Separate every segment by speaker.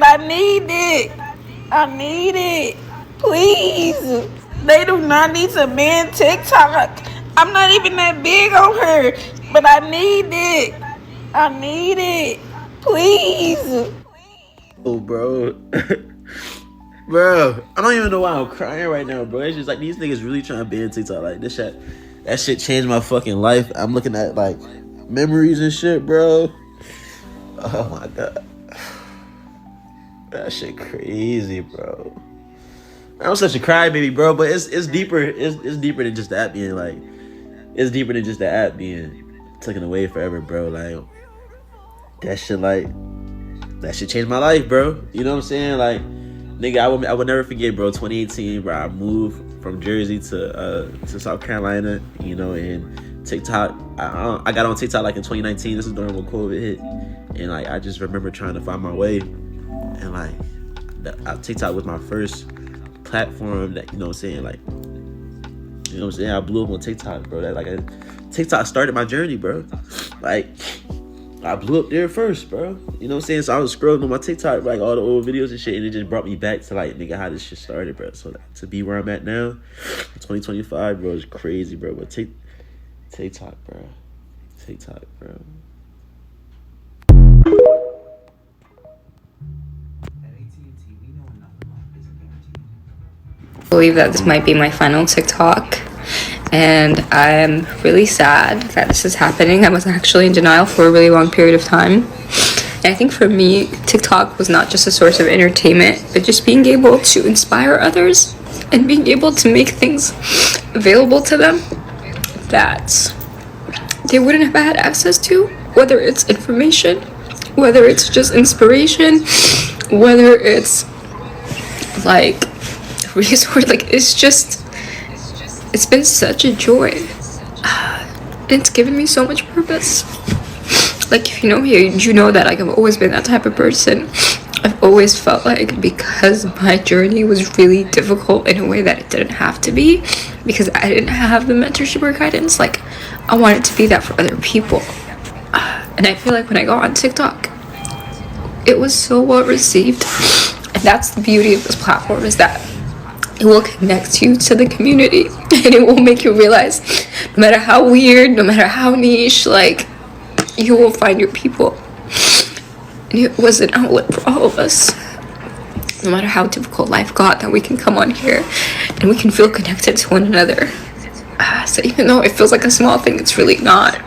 Speaker 1: but I need it. I need it. Please. They do not need to ban TikTok. I'm not even that big on her, but I need it. I need it. Please.
Speaker 2: Oh, bro. Bro, I don't even know why I'm crying right now, bro. It's just like these niggas really trying to ban TikTok. Like this shit, that shit changed my fucking life. I'm looking at like memories and shit, bro. Oh my god, that shit crazy, bro. I'm such a crybaby, bro. But it's deeper. It's deeper than just the app being like. It's deeper than just the app being taken away forever, bro. Like that shit, like that shit changed my life, bro. You know what I'm saying? Like, nigga, I would never forget, bro. 2018, bro. I moved from Jersey to South Carolina, you know, and TikTok. I got on TikTok like in 2019. This is during when COVID hit, and like I just remember trying to find my way, and like TikTok was my first platform that, you know what I'm saying, like, you know what I'm saying, I blew up on TikTok, bro. That like TikTok started my journey, bro. Like I blew up there first, bro. You know what I'm saying? So I was scrolling on my TikTok, like all the old videos and shit, and it just brought me back to like, nigga, how this shit started, bro. So like, to be where I'm at now, 2025, bro, is crazy, bro. But TikTok, bro. TikTok, bro.
Speaker 3: I believe that this might be my final TikTok, and I'm really sad that this is happening. I was actually in denial for a really long period of time, and I think for me, TikTok was not just a source of entertainment, but just being able to inspire others and being able to make things available to them that they wouldn't have had access to, whether it's information, whether it's just inspiration, whether it's like resource. Like it's been such a joy. It's given me so much purpose. Like, if you know me, you know that like I've always been that type of person. I've always felt like, because my journey was really difficult in a way that it didn't have to be, because I didn't have the mentorship or guidance, like I wanted to be that for other people. And I feel like when I got on TikTok, it was so well received. And that's the beauty of this platform, is that it will connect you to the community, and it will make you realize, no matter how weird, no matter how niche, like, you will find your people. And it was an outlet for all of us. No matter how difficult life got, that we can come on here and we can feel connected to one another. So even though it feels like a small thing, it's really not.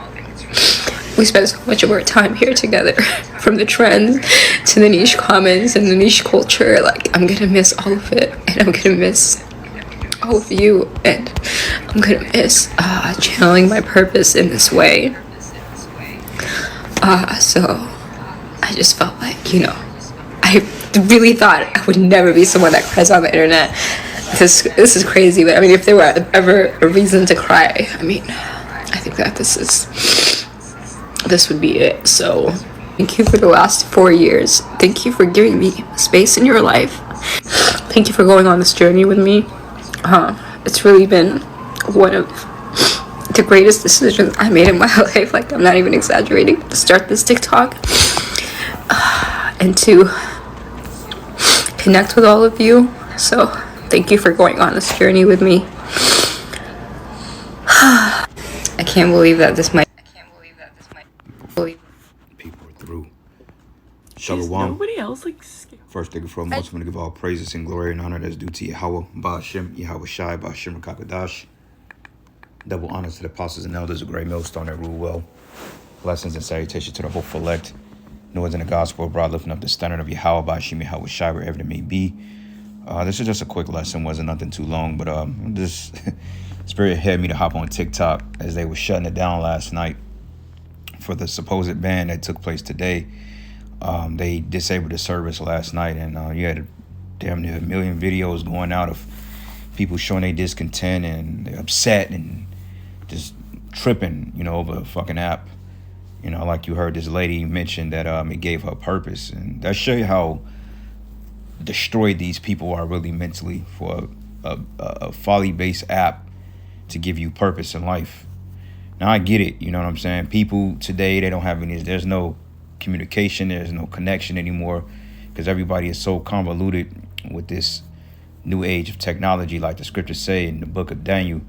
Speaker 3: We spend so much of our time here together, from the trends to the niche comments and the niche culture. Like, I'm gonna miss all of it, and I'm gonna miss all of you, and I'm gonna miss channeling my purpose in this way. So I just felt like, you know, I really thought I would never be someone that cries on the internet. This is crazy, but I mean, if there were ever a reason to cry, I mean, I think that this would be it. So thank you for the last 4 years. Thank you for giving me space in your life. Thank you for going on this journey with me. It's really been one of the greatest decisions I made in my life. Like, I'm not even exaggerating, to start this TikTok and to connect with all of you. So thank you for going on this journey with me. I can't believe that this might.
Speaker 4: People are through. Shalom.
Speaker 5: Nobody else like.
Speaker 4: First thing and foremost, I'm going to give all praises and glory and honor that's due to Yahweh, Ba'ashem, Yahweh Shai, Ba'ashem Rakakadash. Double honors to the apostles and elders of Great Millstone that rule well. Blessings and salutations to the hopeful elect. Noise in the gospel abroad, lifting up the standard of Yahweh, Ba'ashem, Yahweh Shai, wherever it may be. This is just a quick lesson, wasn't nothing too long, but this Spirit had me to hop on TikTok as they were shutting it down last night for the supposed ban that took place today. They disabled the service last night, and you had damn near 1 million videos going out of people showing their discontent and they're upset and just tripping, you know, over a fucking app. You know, like you heard this lady mention that it gave her purpose, and that show you how destroyed these people are really mentally for a folly-based app to give you purpose in life. Now, I get it, you know what I'm saying? People today, they don't have any, there's no communication, there's no connection anymore. because everybody is so convoluted with this new age of technology, like the scriptures say in the book of Daniel,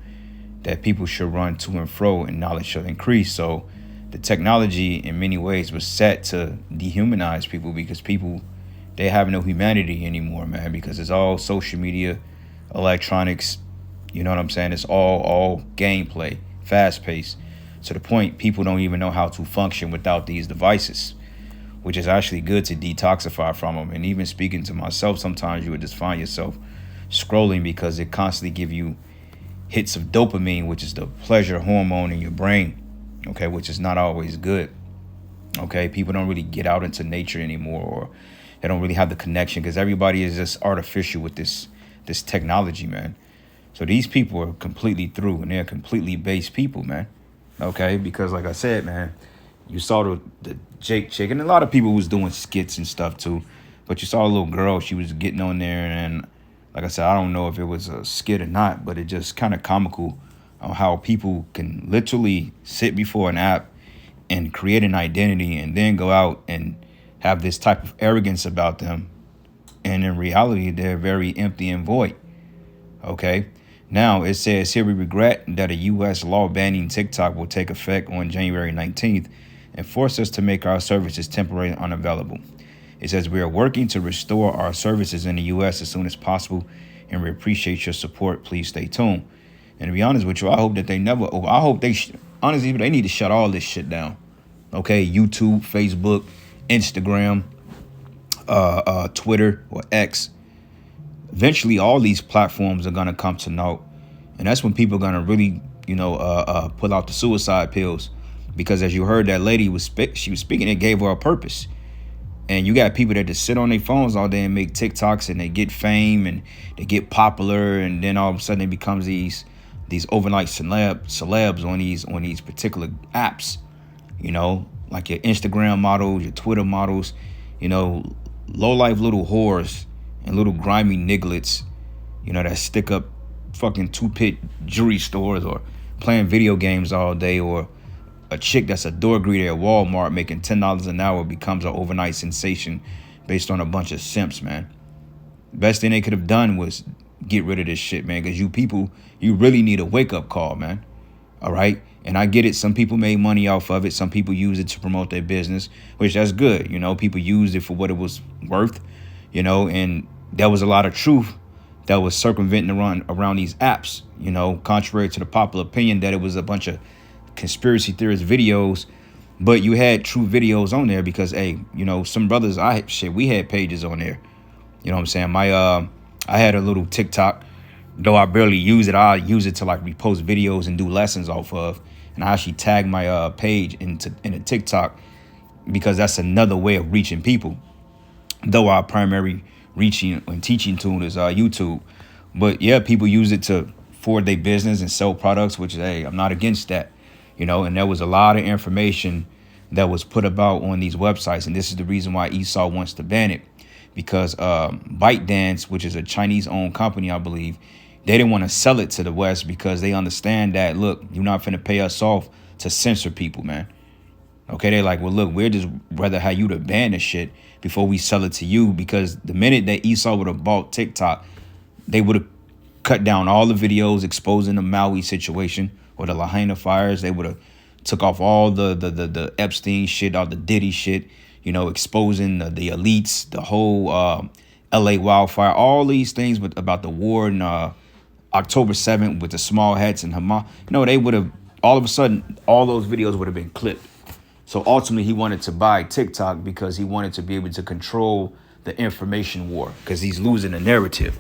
Speaker 4: that people should run to and fro and knowledge shall increase. So the technology in many ways was set to dehumanize people, because people, they have no humanity anymore, man, because it's all social media, electronics, you know what I'm saying? It's all gameplay, fast paced, to the point people don't even know how to function without these devices, which is actually good to detoxify from them. And even speaking to myself, sometimes you would just find yourself scrolling because it constantly give you hits of dopamine, which is the pleasure hormone in your brain, okay, which is not always good. Okay, people don't really get out into nature anymore, or they don't really have the connection, because everybody is just artificial with this technology, man. So these people are completely through, and they're completely base people, man. Okay, because like I said, man, you saw the Jake chick, and a lot of people was doing skits and stuff too, but you saw a little girl, she was getting on there, and like I said, I don't know if it was a skit or not, but it just kind of comical on how people can literally sit before an app and create an identity and then go out and have this type of arrogance about them. And in reality, they're very empty and void. Okay. Now it says here, we regret that a U.S. law banning TikTok will take effect on January 19th and force us to make our services temporarily unavailable. It says we are working to restore our services in the U.S. as soon as possible, and we appreciate your support. Please stay tuned. And to be honest with you, I hope that they never, I hope they, honestly, they need to shut all this shit down. Okay, YouTube, Facebook, Instagram, Twitter, or X. Eventually, all these platforms are going to come to naught. And that's when people are going to really, pull out the suicide pills. Because as you heard, that lady she was speaking, it gave her a purpose. And you got people that just sit on their phones all day and make TikToks, and they get fame and they get popular, and then all of a sudden it becomes these overnight celebs on these particular apps, like your Instagram models, your Twitter models, low life little whores and little grimy nigglets, that stick up fucking 2-pit jewelry stores or playing video games all day, or a chick that's a door greeter at Walmart making $10 an hour becomes an overnight sensation based on a bunch of simps, man. Best thing they could have done was get rid of this shit, man, because you people, you really need a wake-up call, man. All right? And I get it. Some people made money off of it. Some people use it to promote their business, which that's good. People used it for what it was worth, and there was a lot of truth that was circumventing around these apps, contrary to the popular opinion that it was a bunch of conspiracy theorist videos. But you had true videos on there because, hey, some brothers, we had pages on there. You know what I'm saying? I had a little TikTok, though I barely use it. I use it to like repost videos and do lessons off of. And I actually tag my page in a TikTok, because that's another way of reaching people. Though our primary reaching and teaching tool is YouTube. But yeah, people use it to forward their business and sell products, which, hey, I'm not against that. And there was a lot of information that was put about on these websites. And this is the reason why Esau wants to ban it, because ByteDance, which is a Chinese owned company, I believe, they didn't want to sell it to the West because they understand that, look, you're not finna pay us off to censor people, man. Okay, they're like, well, look, we'd just rather have you to ban this shit before we sell it to you, because the minute that Esau would have bought TikTok, they would have cut down all the videos exposing the Maui situation or the Lahaina fires. They would have took off all the Epstein shit, all the Diddy shit, exposing the elites, the whole LA wildfire, all these things about the war in October 7th with the small hats and Hamas. They would have, all of a sudden, all those videos would have been clipped. So ultimately, he wanted to buy TikTok because he wanted to be able to control the information war, because he's losing the narrative,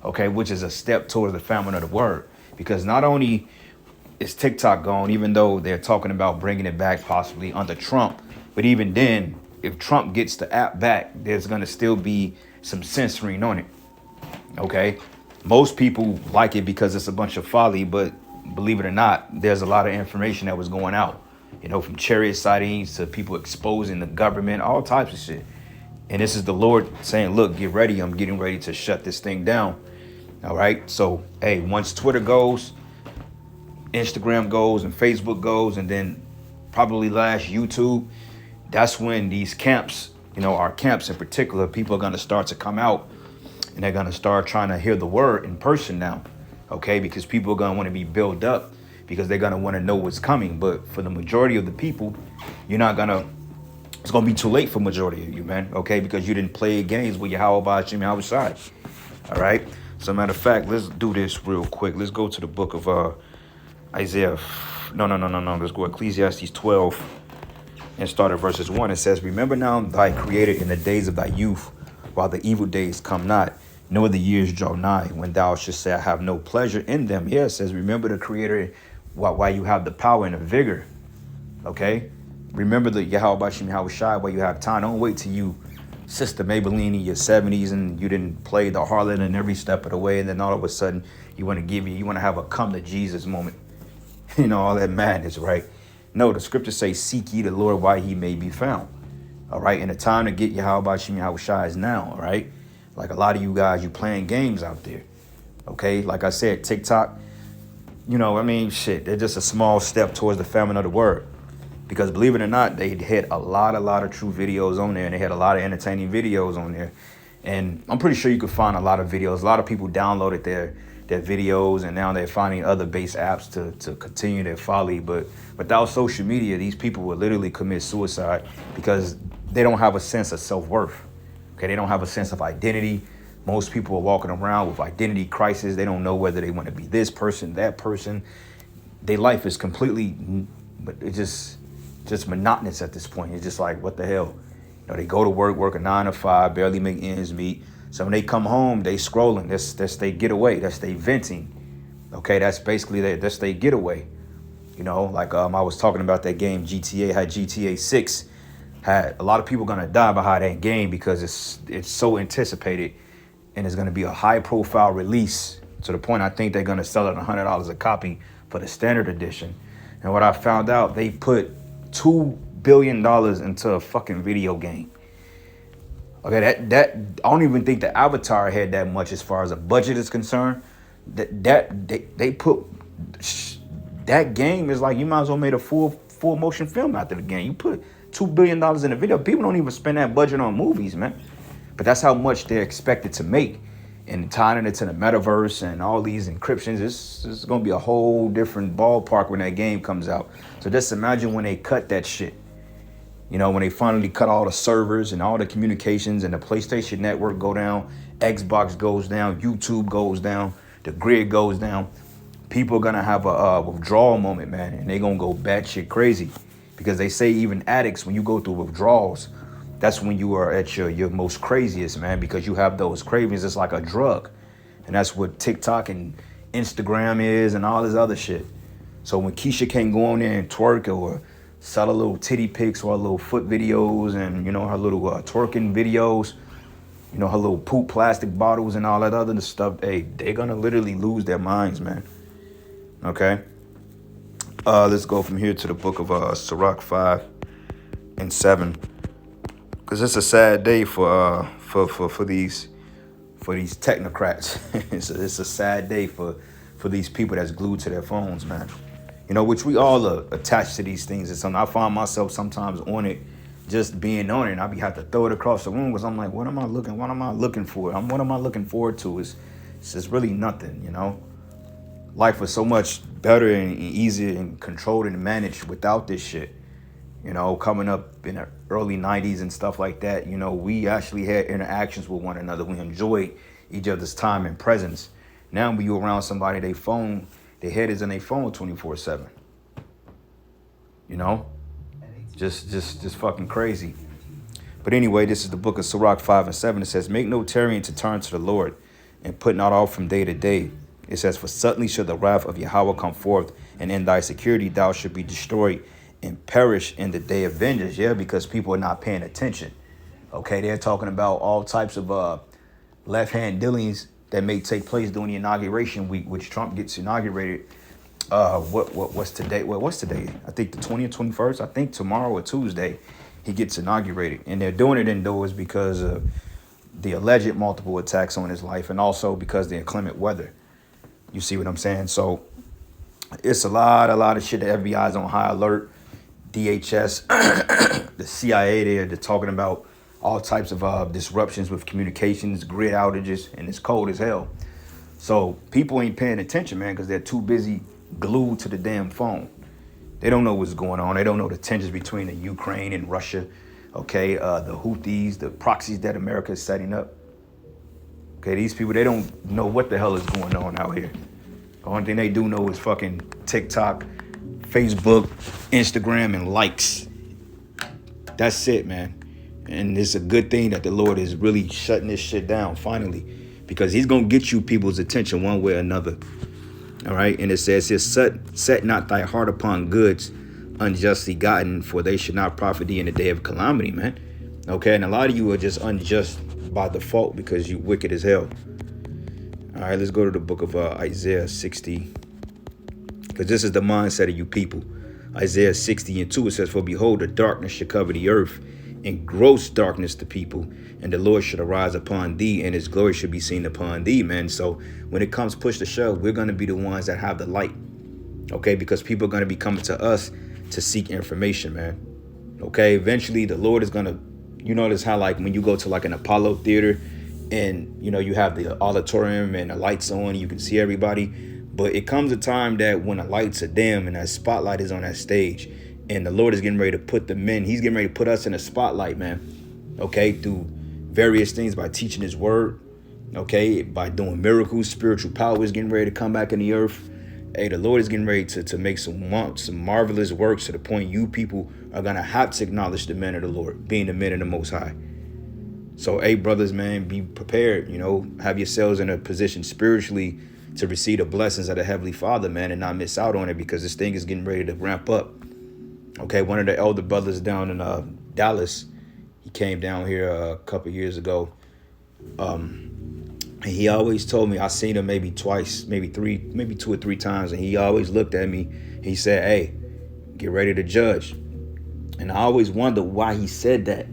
Speaker 4: okay, which is a step towards the famine of the word. Because not only is TikTok gone, even though they're talking about bringing it back possibly under Trump, but even then, if Trump gets the app back, there's going to still be some censoring on it, okay? Most people like it because it's a bunch of folly, but believe it or not, there's a lot of information that was going out, from chariot sightings to people exposing the government, all types of shit. And this is the Lord saying, look, get ready. I'm getting ready to shut this thing down. All right. So, hey, once Twitter goes, Instagram goes, and Facebook goes, and then probably last YouTube, that's when these camps, our camps in particular, people are going to start to come out and they're going to start trying to hear the word in person now. Okay, because people are going to want to be built up because they're going to want to know what's coming. But for the majority of the people, you're not going to, it's going to be too late for majority of you, man. Okay, because you didn't play games with your how about Jimmy outside. All right. So matter of fact, let's do this real quick. Let's go to the book of Isaiah. No. Let's go Ecclesiastes 12 and start at verses 1. It says, remember now thy creator in the days of thy youth, while the evil days come not, nor the years draw nigh, when thou shouldst say, I have no pleasure in them. Yeah, it says, remember the creator while you have the power and the vigor. Okay? Remember the Yahweh Bashim Yahweh Shai while you have time. Don't wait till you Sister Maybelline in your 70s and you didn't play the harlot in every step of the way, and then all of a sudden you want to have a come to Jesus moment. All that madness, right? No, the scriptures say, seek ye the Lord while he may be found. All right, and the time to get Yahweh Bashim Yahweh Shai is now, all right? Like a lot of you guys, you playing games out there. Okay, like I said, TikTok, shit, they're just a small step towards the famine of the word. Because believe it or not, they had a lot of true videos on there, and they had a lot of entertaining videos on there. And I'm pretty sure you could find a lot of videos. A lot of people downloaded their videos, and now they're finding other base apps to continue their folly. But without social media, these people would literally commit suicide because they don't have a sense of self-worth. Okay, they don't have a sense of identity. Most people are walking around with identity crisis. They don't know whether they want to be this person, that person. Their life is completely, but it's just monotonous at this point. It's just like, what the hell? They go to work a 9 to 5, barely make ends meet. So when they come home, they scrolling. That's they getaway. That's they venting. Okay, that's basically that's they getaway. Like I was talking about that game GTA, had GTA 6. Had a lot of people gonna die behind that game because it's so anticipated, and it's gonna be a high profile release to the point I think they're gonna sell it $100 a copy for the standard edition. And what I found out, they put $2 billion into a fucking video game. Okay, that I don't even think the Avatar had that much as far as a budget is concerned. They put that game is like you might as well made a full motion film after the game. You put $2 billion in a video. People don't even spend that budget on movies, man. But that's how much they're expected to make. And tying it to the metaverse and all these encryptions, it's going to be a whole different ballpark when that game comes out. So just imagine when they cut that shit. When they finally cut all the servers and all the communications and the PlayStation Network go down, Xbox goes down, YouTube goes down, the grid goes down. People are going to have a withdrawal moment, man, and they're going to go batshit crazy. Because they say even addicts, when you go through withdrawals, that's when you are at your most craziest, man, because you have those cravings. It's like a drug. And that's what TikTok and Instagram is and all this other shit. So when Keisha can't go on there and twerk or sell a little titty pics or a little foot videos and, her little twerking videos, her little poop plastic bottles and all that other stuff, they're going to literally lose their minds, man. Okay? Let's go from here to the book of Sirach 5 and 7. Because it's a sad day for these technocrats. it's a sad day for these people that's glued to their phones, man. Which we all are attached to these things. And something I find myself sometimes on it, just being on it, and I have to throw it across the room because I'm like, what am I looking for? What am I looking forward to? It's just really nothing, Life was so much better and easier and controlled and managed without this shit. Coming up in the early 90s and stuff like that, we actually had interactions with one another. We enjoyed each other's time and presence. Now when you around somebody, their head is in their phone 24/7. Just fucking crazy. But anyway, this is the book of Sirach 5 and 7. It says, make no tarrying to turn to the Lord, and put not off from day to day. It says, for suddenly shall the wrath of Yahweh come forth, and in thy security thou shalt be destroyed and perish in the day of vengeance. Yeah, because people are not paying attention. Okay, they're talking about all types of left-hand dealings that may take place during the inauguration week, which Trump gets inaugurated. What's today? Well, what's today? I think the 20th, 21st. I think tomorrow or Tuesday he gets inaugurated, and they're doing it indoors because of the alleged multiple attacks on his life, and also because of the inclement weather. You see what I'm saying? So it's a lot of shit. The FBI's on high alert. DHS, the CIA, they're talking about all types of disruptions with communications, grid outages, and it's cold as hell. So people ain't paying attention, man, because they're too busy glued to the damn phone. They don't know what's going on. They don't know the tensions between the Ukraine and Russia. Okay, the Houthis, the proxies that America is setting up. Okay, these people, they don't know what the hell is going on out here. The only thing they do know is fucking TikTok, Facebook, Instagram, and likes. That's it, man. And it's a good thing that the Lord is really shutting this shit down finally, because he's going to get you people's attention one way or another. All right. And it says here, set not thy heart upon goods unjustly gotten, for they should not profit thee in the day of calamity, man. Okay. And a lot of you are just unjust by default because you wicked as hell. All right. Let's go to the book of Isaiah 60, because this is the mindset of you people. Isaiah 60:2, it says, for behold, the darkness shall cover the earth, and gross darkness the people, and the Lord should arise upon thee, and his glory should be seen upon thee, man. So when it comes push to shove, we're going to be the ones that have the light, okay? Because people are going to be coming to us to seek information, man. Okay, eventually the Lord is going to, you notice how like when you go to like an Apollo theater and, you know, you have the auditorium and the lights on, you can see everybody. But it comes a time that when the lights are dim and that spotlight is on that stage, and the Lord is getting ready to put the men, he's getting ready to put us in a spotlight, man. Okay, through various things, by teaching his word, okay, by doing miracles, spiritual power is getting ready to come back in the earth. Hey, the Lord is getting ready to make some marvelous works to the point you people are going to have to acknowledge the men of the Lord, being the men of the Most High. So, hey, brothers, man, be prepared, you know, have yourselves in a position spiritually to receive the blessings of the Heavenly Father, man, and not miss out on it, because this thing is getting ready to ramp up. Okay, one of the elder brothers down in Dallas, he came down here a couple years ago. And he always told me, I seen him maybe twice, maybe 2 or 3 times. And he always looked at me. He said, hey, get ready to judge. And I always wondered why he said that.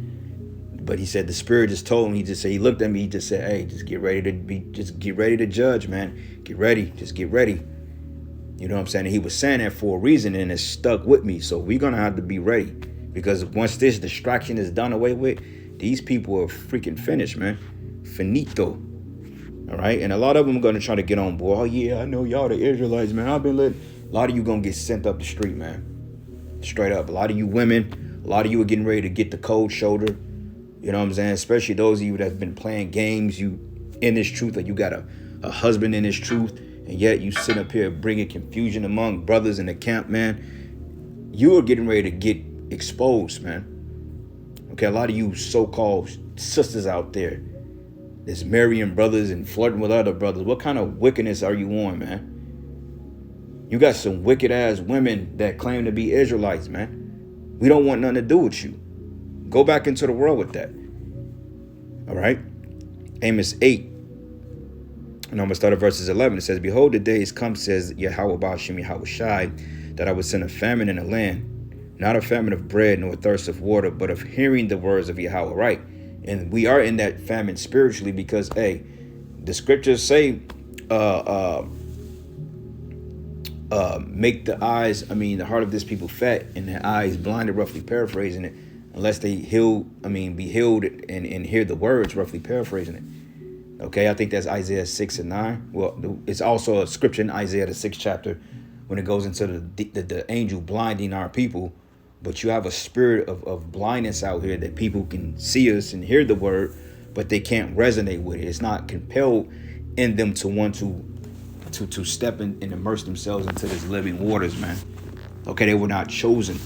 Speaker 4: But he said the Spirit just told him, he looked at me, he just said, hey, just get ready to judge, man. Get ready, just get ready. You know what I'm saying? And he was saying that for a reason, and it stuck with me. So we're going to have to be ready, because once this distraction is done away with, these people are freaking finished, man. Finito. All right. And a lot of them are going to try to get on board. Oh, yeah, I know y'all the Israelites, man. I've been letting. A lot of you going to get sent up the street, man. Straight up. A lot of you women, a lot of you are getting ready to get the cold shoulder. You know what I'm saying? Especially those of you that's been playing games. You in this truth, that you got a husband in this truth. And yet you sit up here bringing confusion among brothers in the camp, man. You are getting ready to get exposed, man. Okay, a lot of you so-called sisters out there that's marrying brothers and flirting with other brothers. What kind of wickedness are you on, man? You got some wicked-ass women that claim to be Israelites, man. We don't want nothing to do with you. Go back into the world with that. All right? Amos 8. And I'm going to start at verses 11. It says, behold, the days come, says Yahweh Ba'ashem Yahweh Shai, that I would send a famine in the land, not a famine of bread nor a thirst of water, but of hearing the words of Yahweh right. And we are in that famine spiritually because, hey, the scriptures say, make the heart of this people fat and their eyes blinded, roughly paraphrasing it, unless they be healed and hear the words, roughly paraphrasing it. Okay, I think that's Isaiah 6 and 9. Well, it's also a scripture in Isaiah, the 6th chapter, when it goes into the angel blinding our people. But you have a spirit of blindness out here that people can see us and hear the word, but they can't resonate with it. It's not compelled in them to want to step in and immerse themselves into this living waters, man. Okay, they were not chosen.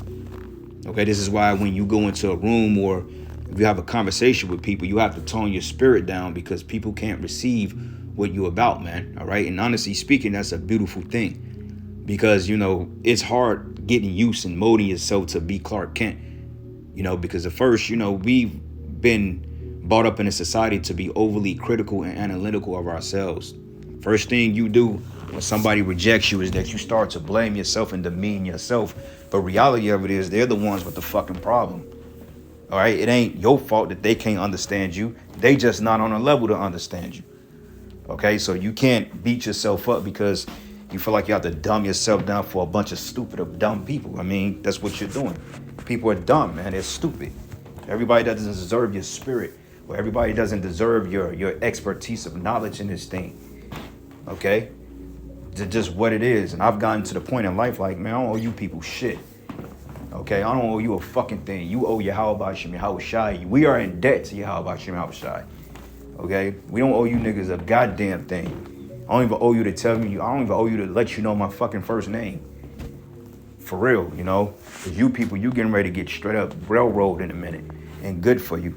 Speaker 4: Okay, this is why when you go into a room or if you have a conversation with people, you have to tone your spirit down, because people can't receive what you're about, man. All right. And honestly speaking, that's a beautiful thing, because, you know, it's hard getting used and molding yourself to be Clark Kent, you know, because at first, you know, we've been brought up in a society to be overly critical and analytical of ourselves. First thing you do when somebody rejects you is that you start to blame yourself and demean yourself. But reality of it is they're the ones with the fucking problem. All right, it ain't your fault that they can't understand you. They just not on a level to understand you. Okay, so you can't beat yourself up because you feel like you have to dumb yourself down for a bunch of stupid or dumb people. I mean, that's what you're doing. People are dumb, man. They're stupid. Everybody doesn't deserve your spirit, or everybody doesn't deserve your expertise of knowledge in this thing. Okay? Just what it is. And I've gotten to the point in life like, man, I don't owe you people shit. Okay? I don't owe you a fucking thing. You owe Yahweh Bashim Yahweh Shai. We are in debt to Yahweh Bashim Yahweh Shai. Okay? We don't owe you niggas a goddamn thing. I don't even owe you to tell me. I don't even owe you to let you know my fucking first name. For real, you know? Because you people, you getting ready to get straight up railroad in a minute. And good for you.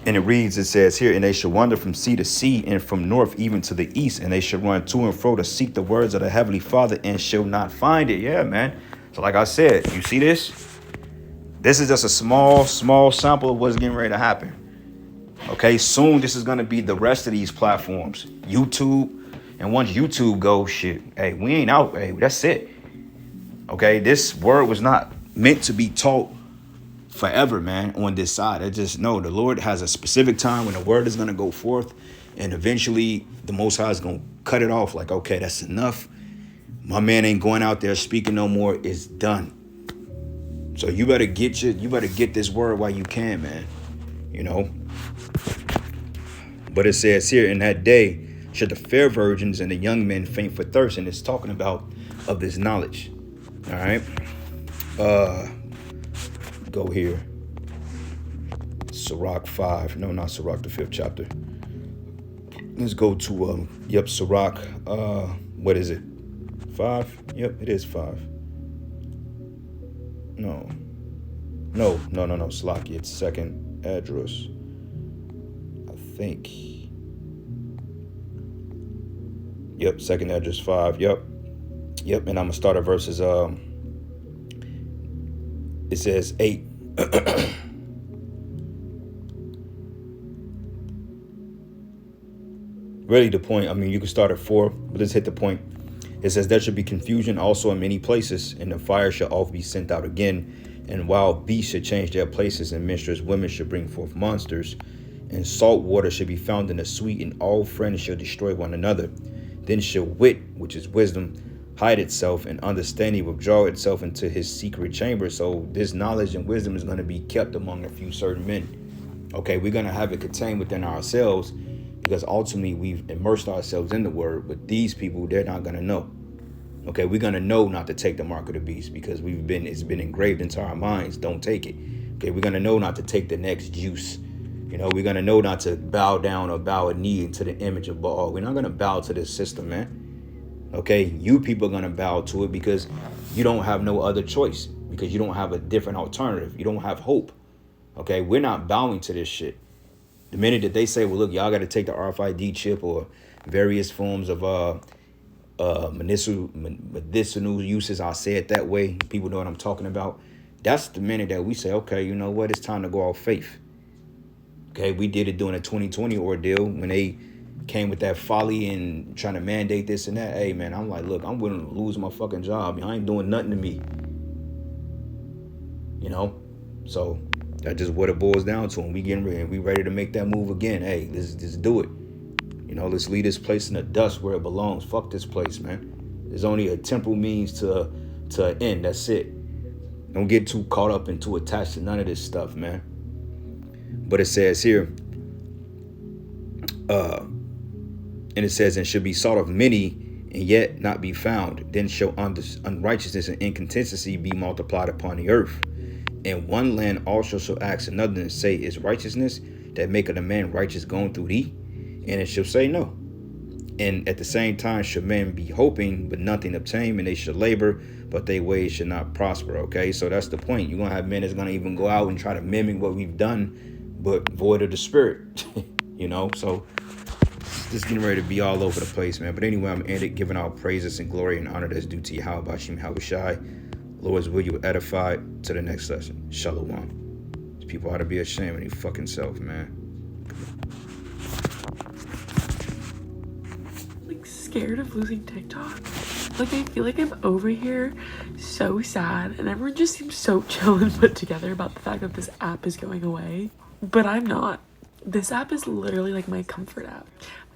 Speaker 4: And it reads, it says here, and they shall wander from sea to sea and from north even to the east, and they shall run to and fro to seek the words of the Heavenly Father and shall not find it. Yeah, man. So like I said, you see this? This is just a small sample of what's getting ready to happen. Okay, soon this is going to be the rest of these platforms. YouTube. And once YouTube goes, shit, hey, we ain't out. Hey, that's it. Okay, this word was not meant to be taught forever, man, on this side. I just know the Lord has a specific time when the word is going to go forth, and eventually the Most High is going to cut it off like, okay, that's enough. My man ain't going out there speaking no more. It's done. So you better get this word while you can, man. You know? But it says here, in that day should the fair virgins and the young men faint for thirst, and it's talking about of this knowledge. All right. Go here. Sirach 5. No, not Sirach, the 5th chapter. Let's go to Sirach. What is it? 5? Yep, it is 5. No. Slaki. It's second address. I think. Yep, second address 5. Yep. And I'm gonna start at verses it says 8. Really the point, I mean, you can start at 4, but let's hit the point. It says, there should be confusion also in many places, and the fire shall oft be sent out again, and wild beasts should change their places, and minstrous women should bring forth monsters, and salt water should be found in the sweet, and all friends shall destroy one another. Then shall wit, which is wisdom, hide itself, and understanding withdraw itself into his secret chamber. So this knowledge and wisdom is going to be kept among a few certain men. Okay, we're going to have it contained within ourselves, because ultimately we've immersed ourselves in the word. But these people, they're not going to know. Okay, we're going to know not to take the mark of the beast, because it's been engraved into our minds. Don't take it. Okay, we're going to know not to take the next juice. You know, we're going to know not to bow down or bow a knee into the image of Baal. We're not going to bow to this system, man. Okay, you people are going to bow to it because you don't have no other choice, because you don't have a different alternative. You don't have hope. Okay, we're not bowing to this shit. The minute that they say, well, look, y'all got to take the RFID chip or various forms of medicinal uses, I'll say it that way. People know what I'm talking about. That's the minute that we say, okay, you know what? It's time to go off faith. Okay, we did it during the 2020 ordeal when they came with that folly and trying to mandate this and that. Hey, man, I'm like, look, I'm willing to lose my fucking job. I ain't doing nothing to me. You know? So that's just what it boils down to. And we ready to make that move again. Hey, let's do it. You know, let's leave this place in the dust where it belongs. Fuck this place, man. There's only a temporal means to an end. That's it. Don't get too caught up and too attached to none of this stuff, man. But it says here, and it says, and should be sought of many and yet not be found. Then shall unrighteousness and inconsistency be multiplied upon the earth. And one land also shall ask another and say, is righteousness that maketh a man righteous going through thee? And it shall say no. And at the same time shall men be hoping, but nothing obtain, and they shall labor, but their ways should not prosper. Okay, so that's the point. You're going to have men that's going to even go out and try to mimic what we've done, but void of the spirit. You know, so this getting ready to be all over the place, man. But anyway, I'm ended giving all praises and glory and honor that's due to Yahweh Bashim Yahweh Shai. Lord's will you edify to the next lesson. Shalom. These people ought to be ashamed of their fucking self, man.
Speaker 5: Like scared of losing TikTok. Like I feel like I'm over here so sad, and everyone just seems so chill and put together about the fact that this app is going away. But I'm not. This app is literally like my comfort app.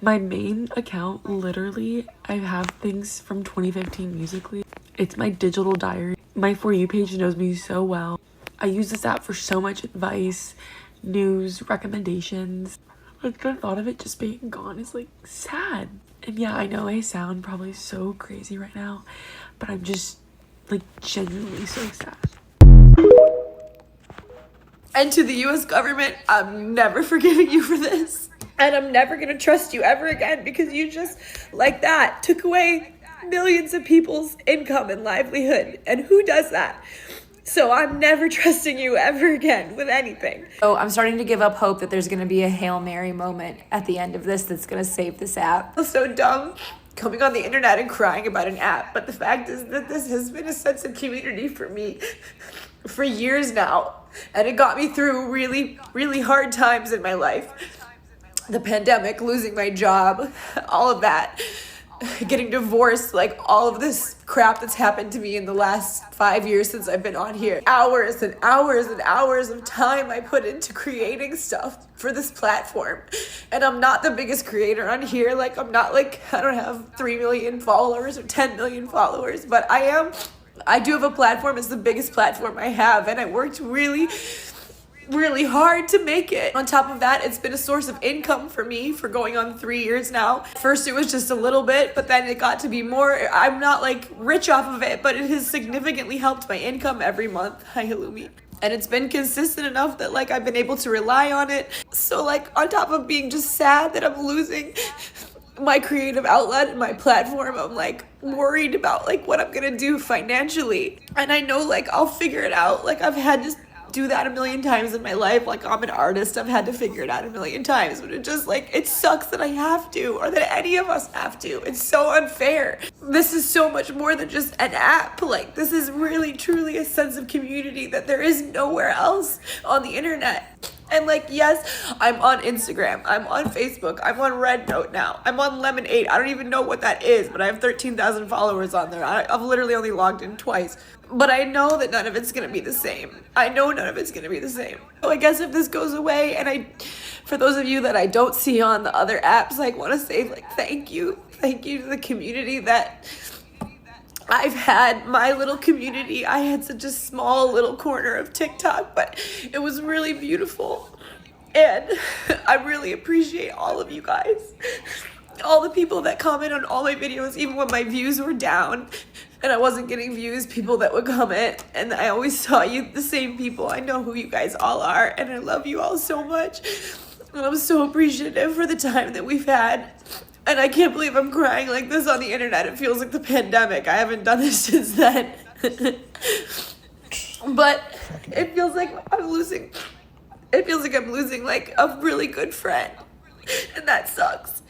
Speaker 5: My main account, literally, I have things from 2015 Musically. It's my digital diary. My For You page knows me so well. I use this app for so much advice, news, recommendations. Like, the thought of it just being gone is like sad. And yeah, I know I sound probably so crazy right now, but I'm just like genuinely so sad. And to the US government, I'm never forgiving you for this. And I'm never gonna trust you ever again, because you just, like that, took away millions of people's income and livelihood. And who does that? So I'm never trusting you ever again with anything.
Speaker 6: So I'm starting to give up hope that there's going to be a Hail Mary moment at the end of this that's going to save this app.
Speaker 5: I feel so dumb coming on the internet and crying about an app, but the fact is that this has been a sense of community for me for years now, and it got me through really, really hard times in my life. The pandemic, losing my job, all of that, getting divorced, like all of this crap that's happened to me in the last 5 years since I've been on here. Hours and hours and hours of time I put into creating stuff for this platform. And I'm not the biggest creator on here. Like, I'm not like, I don't have 3 million followers or 10 million followers, but I do have a platform. It's the biggest platform I have, and I worked really hard to make it. On top of that, it's been a source of income for me for going on 3 years now. First it was just a little bit, but then it got to be more. I'm not like rich off of it, but it has significantly helped my income every month. Hi, Halloumi. And it's been consistent enough that like I've been able to rely on it. So like, on top of being just sad that I'm losing my creative outlet and my platform, I'm like worried about like what I'm gonna do financially. And I know like I'll figure it out. Like, I've had to do that a million times in my life. Like, I'm an artist, I've had to figure it out a million times, but it just like, it sucks that I have to, or that any of us have to. It's so unfair. This is so much more than just an app. Like, this is really truly a sense of community that there is nowhere else on the internet. And like, yes, I'm on Instagram, I'm on Facebook, I'm on Red Note now, I'm on Lemonade. I don't even know what that is, but I have 13,000 followers on there. I've literally only logged in twice. But I know that none of it's gonna be the same. I know none of it's gonna be the same. So I guess if this goes away, and for those of you that I don't see on the other apps, I want to say like, thank you to the community that I've had. My little community. I had such a small little corner of TikTok, but it was really beautiful. And I really appreciate all of you guys. All the people that comment on all my videos, even when my views were down and I wasn't getting views, people that would comment, and I always saw you, the same people. I know who you guys all are, and I love you all so much. And I'm so appreciative for the time that we've had. And I can't believe I'm crying like this on the internet. It feels like the pandemic. I haven't done this since then. But it feels like I'm losing like a really good friend. And that sucks.